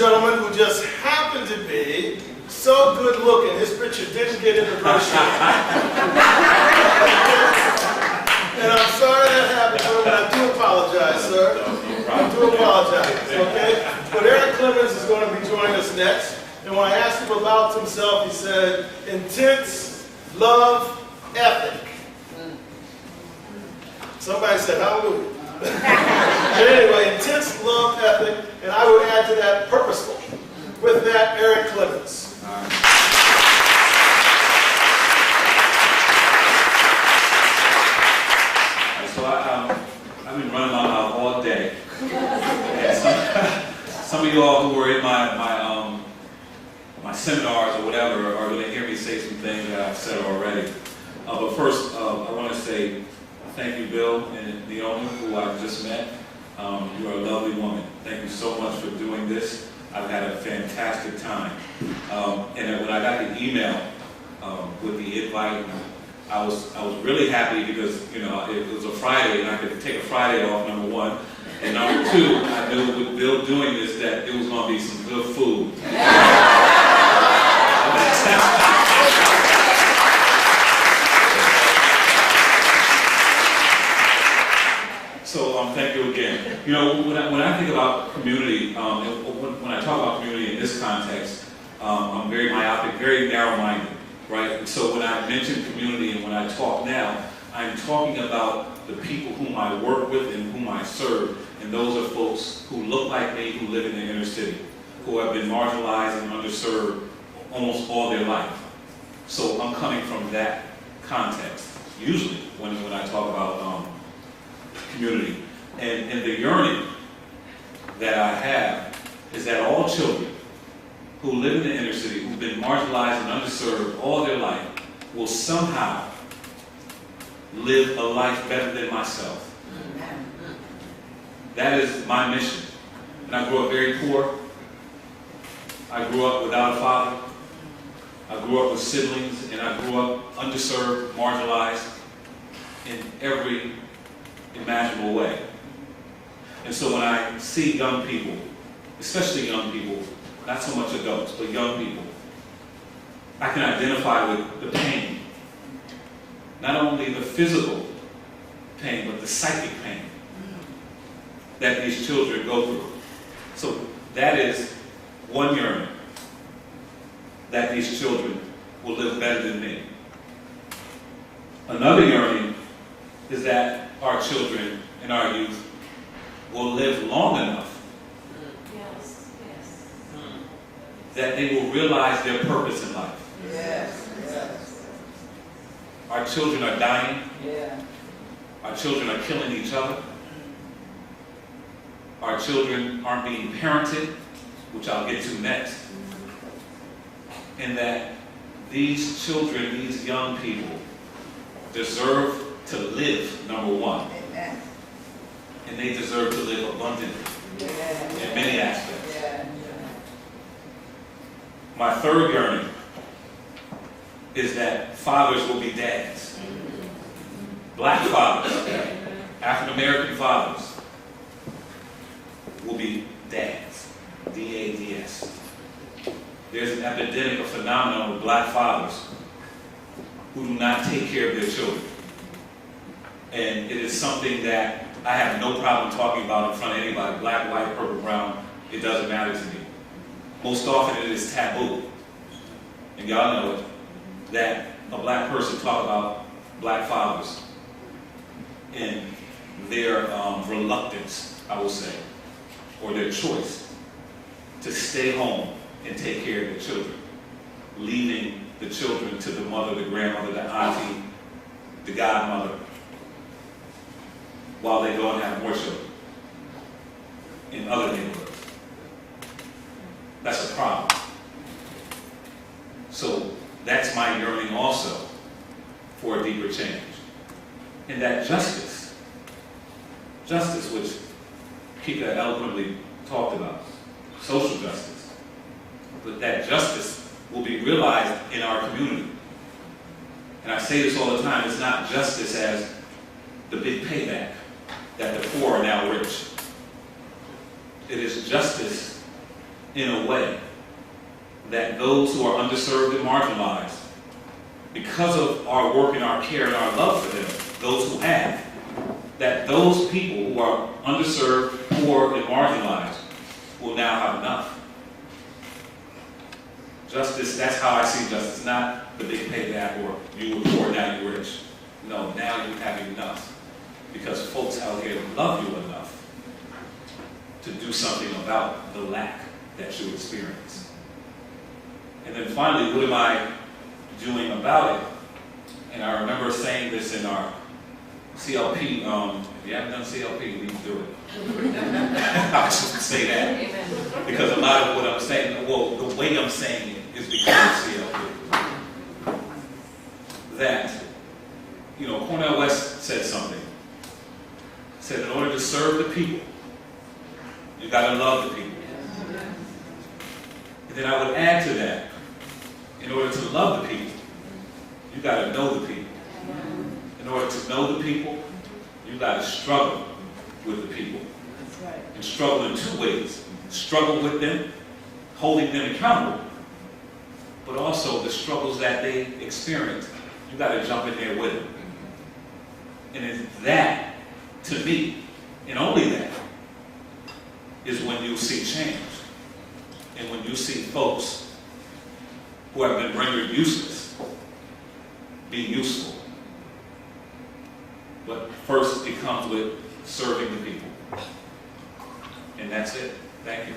gentleman who just happened to be so good looking, his picture didn't get in the brochure. And I'm sorry that happened to him, but I do apologize, sir. I do apologize, okay? But Erik Clemons is going to be joining us next. And when I asked him about himself, he said, intense love ethic. Somebody said, hallelujah. But anyway, intense love ethic, and I would add to that purposeful. With that, Erik Clemons. So I've been running my mouth all day. And some of you all who were in my seminars or whatever are going to hear me say some things that I've said already. But first, I want to say thank you, Bill and Naomi, who I just met. You are a lovely woman. Thank you so much for doing this. I've had a fantastic time. And when I got the email with the invite, I was really happy because, you know, it was a Friday and I could take a Friday off, number one. And number two, I knew with Bill doing this that it was going to be some good food. So thank you again. You know, when I think about community, when I talk about community in this context, I'm very myopic, very narrow-minded, right? And so when I mention community and when I talk now, I'm talking about the people whom I work with and whom I serve, and those are folks who look like me, who live in the inner city, who have been marginalized and underserved almost all their life. So I'm coming from that context, usually, when I talk about community. And the yearning that I have is that all children who live in the inner city, who've been marginalized and underserved all their life, will somehow live a life better than myself. That is my mission. And I grew up very poor. I grew up without a father. I grew up with siblings, and I grew up underserved, marginalized in every imaginable way. And so when I see young people, especially young people, not so much adults, but young people, I can identify with the pain. Not only the physical pain, but the psychic pain that these children go through. So that is one yearning, that these children will live better than me. Another yearning is that our children and our youth will live long enough that they will realize their purpose in life. Our children are dying. Our children are killing each other. Our children aren't being parented, which I'll get to next. And that these children, these young people, deserve to live, number one. And they deserve to live abundantly in many aspects. My third yearning is that fathers will be dads. Black fathers, African American fathers will be dads. D-A-D-S. There's an epidemic, a phenomenon with black fathers who do not take care of their children. And it is something that I have no problem talking about in front of anybody, black, white, purple, brown, it doesn't matter to me. Most often it is taboo. And y'all know it, that a black person talk about black fathers and their reluctance, I will say, or their choice to stay home and take care of their children, leaving the children to the mother, the grandmother, the auntie, the godmother, while they go and have more children in other neighborhoods. That's a problem. So that's my yearning also for a deeper change. And that justice, which Kika eloquently talked about, social justice, but that justice will be realized in our community. And I say this all the time, it's not justice as the big payback that the poor are now rich. It is justice in a way that those who are underserved and marginalized, because of our work and our care and our love for them, those who have, that those people who are underserved, poor, and marginalized will now have enough. Justice, that's how I see justice, not the big payback or you were poor, now you're rich. No, now you have enough. Because folks out here love you enough to do something about the lack that you experience. And then finally, what am I doing about it? And I remember saying this in our CLP. If you haven't done CLP, you need to do it. I should say that. Because a lot of what I'm saying, well, the way I'm saying it is because of CLP. That, Cornel West said something. Said in order to serve the people, you got to love the people. And then I would add to that, in order to love the people, you got to know the people. In order to know the people, you got to struggle with the people. That's right. And struggle in two ways. Struggle with them, holding them accountable, but also the struggles that they experience, you got to jump in there with them. And it's that, to me, and only that, is when you see change. And when you see folks who have been rendered useless be useful. But first it comes with serving the people. And that's it. Thank you.